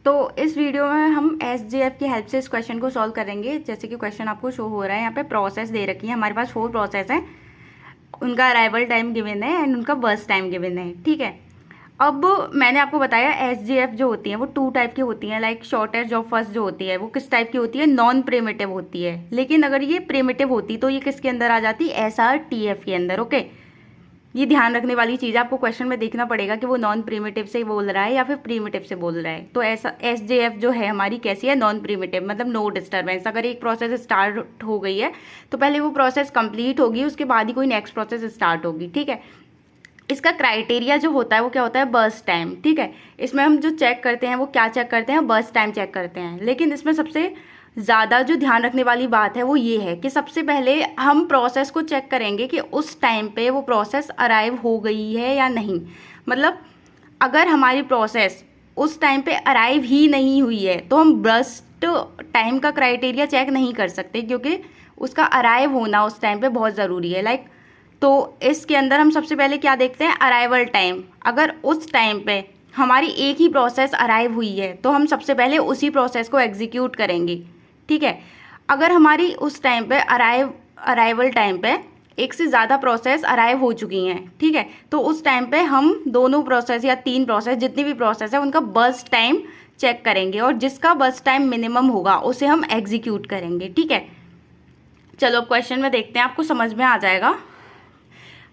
तो इस वीडियो में हम एसजेएफ की हेल्प से इस क्वेश्चन को सॉल्व करेंगे। जैसे कि क्वेश्चन आपको शो हो रहा है, यहाँ पे प्रोसेस दे रखी है, हमारे पास 4 प्रोसेस हैं, उनका अराइवल टाइम गिवन है एंड उनका बर्स्ट टाइम गिवन है। ठीक है, अब मैंने आपको बताया एसजेएफ जो होती है वो 2 टाइप की होती हैं। लाइक शॉर्टेस्ट जॉब फर्स्ट जो होती है वो किस टाइप की होती है, नॉन प्रिमिटिव होती है। लेकिन अगर ये प्रिमिटिव होती तो ये किसके अंदर आ जाती, एसआरटीएफ के अंदर। ओके, ये ध्यान रखने वाली चीज़ है, आपको क्वेश्चन में देखना पड़ेगा कि वो नॉन प्रीमिटिव से बोल रहा है या फिर प्रीमिटिव से बोल रहा है। तो ऐसा एसजेएफ जो है हमारी कैसी है, नॉन प्रीमिटिव, मतलब नो डिस्टर्बेंस। अगर एक प्रोसेस स्टार्ट हो गई है तो पहले वो प्रोसेस कंप्लीट होगी, उसके बाद ही कोई नेक्स्ट प्रोसेस स्टार्ट होगी। ठीक है, इसका क्राइटेरिया जो होता है वो क्या होता है, बर्स्ट टाइम। ठीक है, इसमें हम जो चेक करते हैं वो क्या चेक करते हैं, बर्स्ट टाइम चेक करते हैं। लेकिन इसमें सबसे ज़्यादा जो ध्यान रखने वाली बात है वो ये है कि सबसे पहले हम प्रोसेस को चेक करेंगे कि उस टाइम पे वो प्रोसेस अराइव हो गई है या नहीं। मतलब अगर हमारी प्रोसेस उस टाइम पे अराइव ही नहीं हुई है तो हम बर्स्ट टाइम का क्राइटेरिया चेक नहीं कर सकते, क्योंकि उसका अराइव होना उस टाइम पे बहुत ज़रूरी है। लाइक तो इसके अंदर हम सबसे पहले क्या देखते हैं, अराइवल टाइम। अगर उस टाइम पे हमारी एक ही प्रोसेस अराइव हुई है तो हम सबसे पहले उसी प्रोसेस को एग्जीक्यूट करेंगे। ठीक है, अगर हमारी उस टाइम पे अराइवल टाइम पे एक से ज़्यादा प्रोसेस अराइव हो चुकी हैं, ठीक है, तो उस टाइम पे हम दोनों प्रोसेस या 3 प्रोसेस, जितनी भी प्रोसेस है, उनका बर्स्ट टाइम चेक करेंगे और जिसका बर्स्ट टाइम मिनिमम होगा उसे हम एग्जीक्यूट करेंगे। ठीक है, चलो क्वेश्चन में देखते हैं, आपको समझ में आ जाएगा।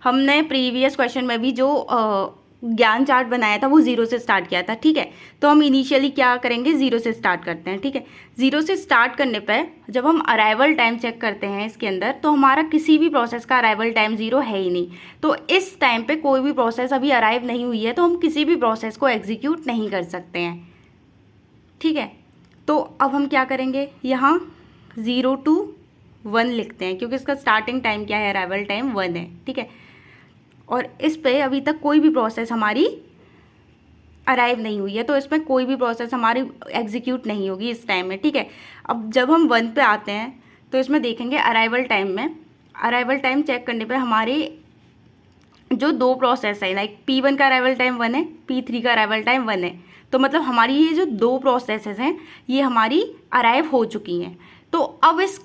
हमने प्रीवियस क्वेश्चन में भी जो ज्ञान चार्ट बनाया था वो 0 से स्टार्ट किया था। ठीक है, तो हम इनिशियली क्या करेंगे, 0 से स्टार्ट करते हैं। ठीक है, 0 से स्टार्ट करने पर जब हम अराइवल टाइम चेक करते हैं इसके अंदर, तो हमारा किसी भी प्रोसेस का अराइवल टाइम 0 है ही नहीं। तो इस टाइम पे कोई भी प्रोसेस अभी अराइव नहीं हुई है तो हम किसी भी प्रोसेस को एग्जीक्यूट नहीं कर सकते हैं। ठीक है, तो अब हम क्या करेंगे, यहाँ 0 to 1 लिखते हैं, क्योंकि इसका स्टार्टिंग टाइम क्या है, अराइवल टाइम 1 है। ठीक है, और इस पे अभी तक कोई भी प्रोसेस हमारी अराइव नहीं हुई है तो इसमें कोई भी प्रोसेस हमारी एग्जीक्यूट नहीं होगी इस टाइम में। ठीक है, अब जब हम 1 पे आते हैं तो इसमें देखेंगे अराइवल टाइम में, अराइवल टाइम चेक करने पे हमारे जो 2 प्रोसेस है, लाइक P1 का अराइवल टाइम 1 है, P3 का अराइवल टाइम 1 है, तो मतलब हमारी ये जो 2 प्रोसेसेस हैं ये हमारी अराइव हो चुकी हैं। तो अब इस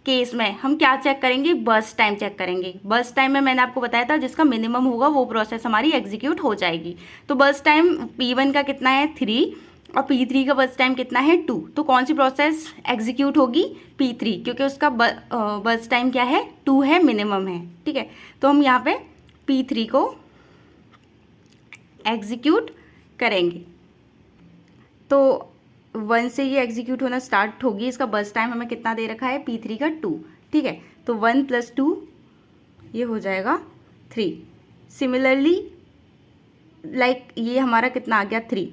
केस में हम क्या चेक करेंगे, बर्स्ट टाइम चेक करेंगे। बर्स्ट टाइम में मैंने आपको बताया था जिसका मिनिमम होगा वो प्रोसेस हमारी एग्जीक्यूट हो जाएगी। तो बर्स्ट टाइम P1 का कितना है, 3, और P3 का बर्स्ट टाइम कितना है, 2। तो कौन सी प्रोसेस एग्जीक्यूट होगी, P3, क्योंकि उसका बर्स्ट टाइम क्या है, 2 है, मिनिमम है। ठीक है, तो हम यहाँ पे P3 को एग्जीक्यूट करेंगे। तो 1 से ये एग्जीक्यूट होना स्टार्ट होगी। इसका बर्स्ट टाइम हमें कितना दे रखा है, P3 का 2। ठीक है, तो 1 + 2 ये हो जाएगा 3। सिमिलरली लाइक ये हमारा कितना आ गया, 3।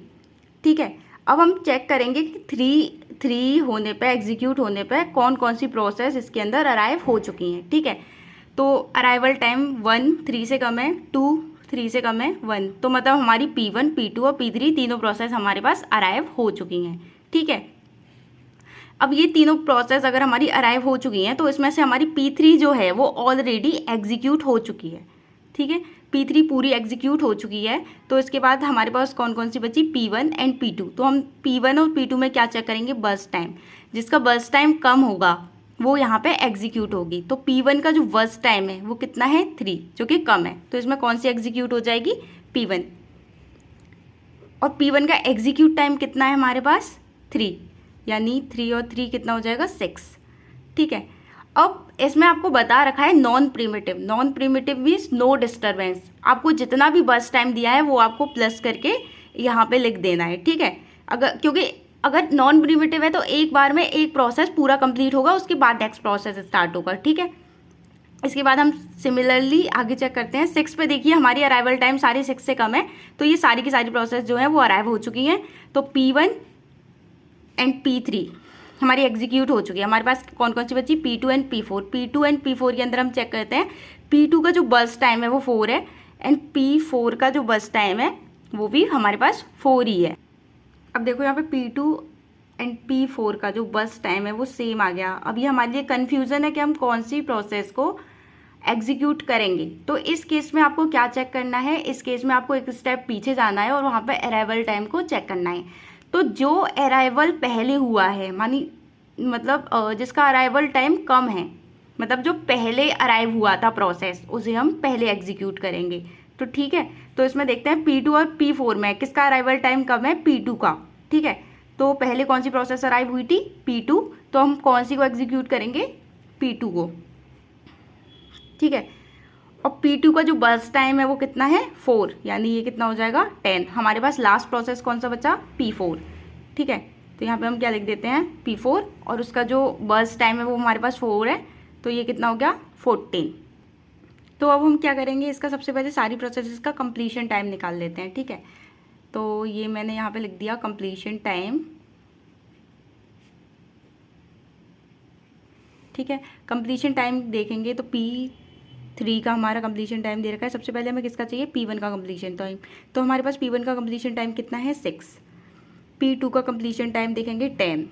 ठीक है, अब हम चेक करेंगे कि 3 होने पे, एग्जीक्यूट होने पे कौन कौन सी प्रोसेस इसके अंदर अराइव हो चुकी हैं। ठीक है, तो अराइवल टाइम 1 3 से कम है, 2 3 से कम है, 1, तो मतलब हमारी P1 P2 और P3 तीनों प्रोसेस हमारे पास अराइव हो चुकी हैं। ठीक है, अब ये तीनों प्रोसेस अगर हमारी अराइव हो चुकी हैं तो इसमें से हमारी P3 जो है वो ऑलरेडी एग्जीक्यूट हो चुकी है। ठीक है, P3 पूरी एग्जीक्यूट हो चुकी है। तो इसके बाद हमारे पास कौन कौन सी बची, P1 एंड P2। तो हम P1 और P2 में क्या चेक करेंगे, बर्स्ट टाइम। जिसका बर्स्ट टाइम कम होगा वो यहाँ पे एग्जीक्यूट होगी। तो P1 का जो बर्स्ट टाइम है वो कितना है, 3, जो कि कम है। तो इसमें कौन सी एग्जीक्यूट हो जाएगी, P1। और P1 का एग्जीक्यूट टाइम कितना है हमारे पास, 3, यानी 3 और 3 कितना हो जाएगा, 6। ठीक है, अब इसमें आपको बता रखा है non preemptive. Non preemptive means no disturbance. आपको जितना भी बर्स्ट टाइम दिया है वो आपको प्लस करके यहाँ पे लिख देना है। ठीक है, क्योंकि अगर नॉन प्रीमिटिव है तो एक बार में एक प्रोसेस पूरा कंप्लीट होगा, उसके बाद नेक्स्ट प्रोसेस स्टार्ट होगा। ठीक है, इसके बाद हम सिमिलरली आगे चेक करते हैं। 6 पे देखिए हमारी अराइवल टाइम सारी 6 से कम है, तो ये सारी की सारी प्रोसेस जो है वो अराइव हो चुकी हैं। तो P1 एंड P3 हमारी एग्जीक्यूट हो चुकी है। हमारे पास कौन कौन सी बची, P2 and P4। P2 and P4 के अंदर हम चेक करते हैं, P2 का जो बर्स्ट टाइम है वो 4 है एंड P4 का जो बर्स्ट टाइम है वो भी हमारे पास 4 ही है। अब देखो यहाँ पे P2 एंड P4 का जो बर्स्ट टाइम है वो सेम आ गया। अब ये हमारे लिए कन्फ्यूज़न है कि हम कौन सी प्रोसेस को एग्जीक्यूट करेंगे। तो इस केस में आपको क्या चेक करना है, इस केस में आपको एक स्टेप पीछे जाना है और वहाँ पे अराइवल टाइम को चेक करना है। तो जो अराइवल पहले हुआ है, मानी मतलब जिसका अराइवल टाइम कम है, मतलब जो पहले अराइव हुआ था प्रोसेस, उसे हम पहले एग्जीक्यूट करेंगे। तो ठीक है, तो इसमें देखते हैं P2 और P4 में किसका अराइवल टाइम कम है, P2 का। ठीक है, तो पहले कौन सी प्रोसेस अराइव हुई थी, P2, तो हम कौन सी को एग्जीक्यूट करेंगे, P2 को। ठीक है, और P2 का जो बर्स्ट टाइम है वो कितना है, 4, यानी ये कितना हो जाएगा, 10। हमारे पास लास्ट प्रोसेस कौन सा बचा, P4। ठीक है, तो यहाँ पे हम क्या लिख देते हैं, P4, और उसका जो बर्स्ट टाइम है वो हमारे पास 4 है, तो ये कितना हो गया, 14। तो अब हम क्या करेंगे, इसका सबसे पहले सारी प्रोसेसेस का कंप्लीशन टाइम निकाल लेते हैं। ठीक है, तो ये मैंने यहाँ पे लिख दिया कंप्लीशन टाइम। ठीक है, कंप्लीशन टाइम देखेंगे तो P3 का हमारा कंप्लीशन टाइम दे रखा है। सबसे पहले हमें किसका चाहिए, P1 का कंप्लीशन टाइम। तो हमारे पास P1 का कंप्लीशन टाइम कितना है, 6। P2 का कंप्लीशन टाइम देखेंगे 10।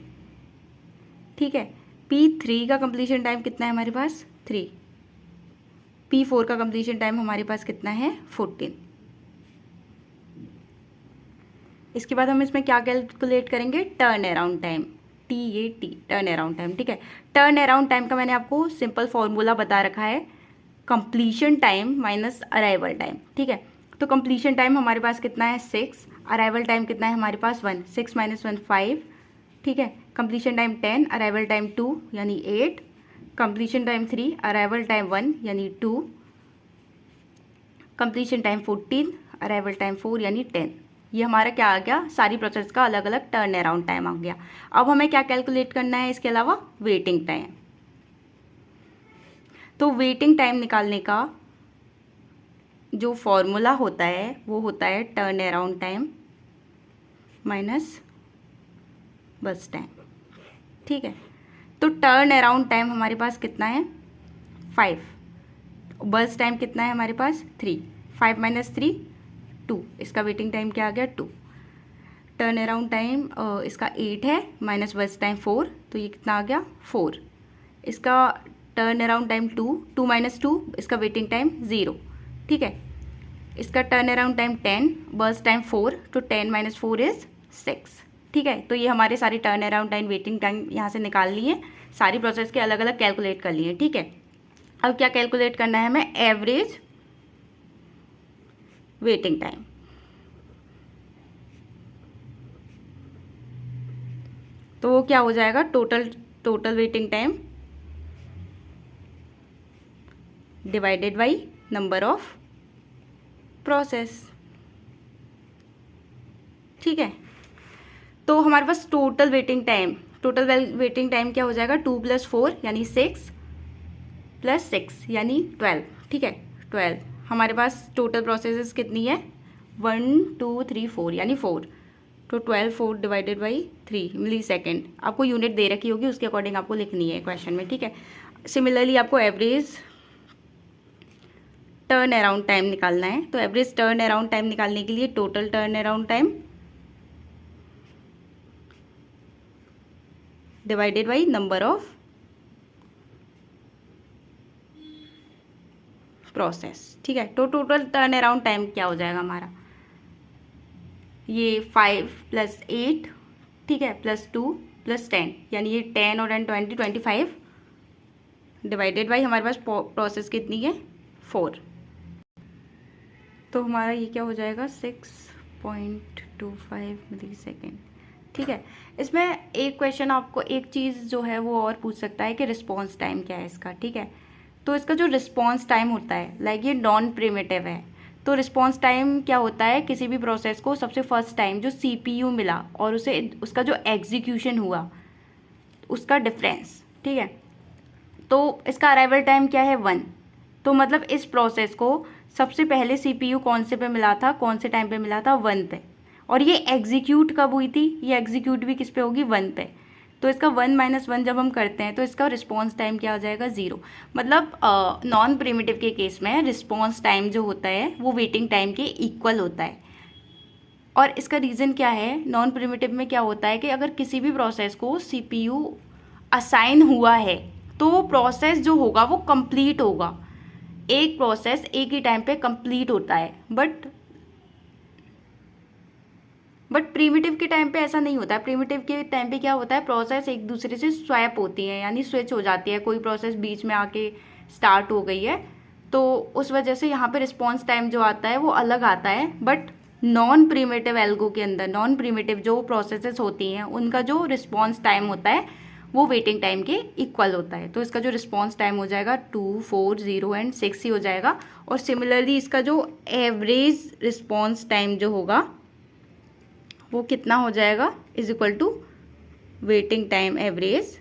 ठीक है, P3 का कंप्लीशन टाइम कितना है हमारे पास, 3। P4 का कंप्लीशन टाइम हमारे पास कितना है, 14। इसके बाद हम इसमें क्या कैलकुलेट करेंगे, turn around time, TAT, turn around time. ठीक है, टर्न अराउंड टाइम का मैंने आपको सिंपल फॉर्मूला बता रखा है, completion time minus arrival time. ठीक है, तो कंप्लीशन टाइम हमारे पास कितना है, 6। अराइवल टाइम कितना है हमारे पास, 1। 6 - 1 5। ठीक है, कंप्लीशन टाइम 10, अराइवल टाइम 2 यानी 8। कंप्लीशन टाइम 3, अराइवल टाइम 1 यानी 2। कंप्लीशन टाइम 14, अराइवल टाइम 4 यानी 10। ये हमारा क्या आ गया, सारी प्रोसेस का अलग अलग टर्न अराउंड टाइम आ गया। अब हमें क्या कैलकुलेट करना है इसके अलावा, वेटिंग टाइम। तो वेटिंग टाइम निकालने का जो फॉर्मूला होता है वो होता है टर्न अराउंड टाइम माइनस बस टाइम। ठीक है, तो टर्न अराउंड टाइम हमारे पास कितना है, 5। बस टाइम कितना है हमारे पास, 3। 5 - 3 2, इसका वेटिंग टाइम क्या आ गया, 2। टर्न अराउंड टाइम इसका 8 है, माइनस बस टाइम 4, तो ये कितना आ गया, 4। इसका टर्न अराउंड टाइम 2, 2 - 2, इसका वेटिंग टाइम 0। ठीक है, इसका टर्न अराउंड टाइम 10, बस टाइम 4, तो 10 - 4 इज़ 6। ठीक है, तो ये हमारे सारी turn around time, waiting time यहाँ से निकाल लिए, सारी प्रोसेस के अलग अलग कैलकुलेट कर लिए। ठीक है, अब क्या कैलकुलेट करना है हमें, एवरेज वेटिंग टाइम। तो वो क्या हो जाएगा, total waiting time divided by number of process. ठीक है, तो हमारे पास टोटल वेटिंग टाइम क्या हो जाएगा, 2 + 4 यानी 6 + 6 यानी 12। ठीक है, 12। हमारे पास टोटल प्रोसेसेस कितनी है, 1 2 3 4 यानी 4, तो 12 4 डिवाइडेड बाई 3 मिली सेकेंड। आपको यूनिट दे रखी होगी, उसके अकॉर्डिंग आपको लिखनी है क्वेश्चन में। ठीक है, सिमिलरली आपको एवरेज टर्न अराउंड टाइम निकालना है। तो एवरेज टर्न अराउंड टाइम निकालने के लिए total turn around time divided by number of process. ठीक है, तो टोटल टर्न अराउंड टाइम क्या हो जाएगा हमारा, ये 5 + 8, ठीक है, +2 + 10, यानी ये 10 और 10 20 25 डिवाइडेड बाई हमारे पास प्रोसेस कितनी है, 4। तो हमारा ये क्या हो जाएगा, 6.25 मिली सेकेंड। ठीक है, इसमें एक क्वेश्चन आपको एक चीज़ जो है वो और पूछ सकता है कि रिस्पॉन्स टाइम क्या है इसका। ठीक है, तो इसका जो रिस्पॉन्स टाइम होता है, लाइक ये नॉन प्रिमिटिव है, तो रिस्पॉन्स टाइम क्या होता है, किसी भी प्रोसेस को सबसे फर्स्ट टाइम जो CPU मिला और उसे उसका जो एग्जीक्यूशन हुआ उसका डिफरेंस। ठीक है, तो इसका अराइवल टाइम क्या है, 1। तो मतलब इस प्रोसेस को सबसे पहले CPU कौन से पे मिला था, कौन से टाइम पे मिला था, 1 पे। और ये एग्जीक्यूट कब हुई थी, ये एग्जीक्यूट भी किस पे होगी, 1 पे। तो इसका 1 - 1 जब हम करते हैं तो इसका रिस्पॉन्स टाइम क्या हो जाएगा, 0। मतलब नॉन प्रिमिटिव के केस में रिस्पॉन्स टाइम जो होता है वो वेटिंग टाइम के इक्वल होता है। और इसका रीज़न क्या है, नॉन प्रिमिटिव में क्या होता है कि अगर किसी भी प्रोसेस को CPU असाइन हुआ है तो प्रोसेस जो होगा वो कंप्लीट होगा। एक प्रोसेस एक ही टाइम पे कंप्लीट होता है, बट प्रीमिटिव के टाइम पे ऐसा नहीं होता है। प्रीमिटिव के टाइम पे क्या होता है, प्रोसेस एक दूसरे से स्वैप होती है, यानी स्विच हो जाती है, कोई प्रोसेस बीच में आके स्टार्ट हो गई है, तो उस वजह से यहाँ पे रिस्पॉन्स टाइम जो आता है वो अलग आता है। बट नॉन प्रीमिटिव एल्गो के अंदर, नॉन प्रीमिटिव जो प्रोसेसेस होती हैं उनका जो रिस्पॉन्स टाइम होता है वो वेटिंग टाइम के इक्वल होता है। तो इसका जो रिस्पॉन्स टाइम हो जाएगा 2, 4, 0 एंड 6 ही हो जाएगा। और सिमिलरली इसका जो एवरेज रिस्पॉन्स टाइम जो होगा वो कितना हो जाएगा, is equal to waiting time average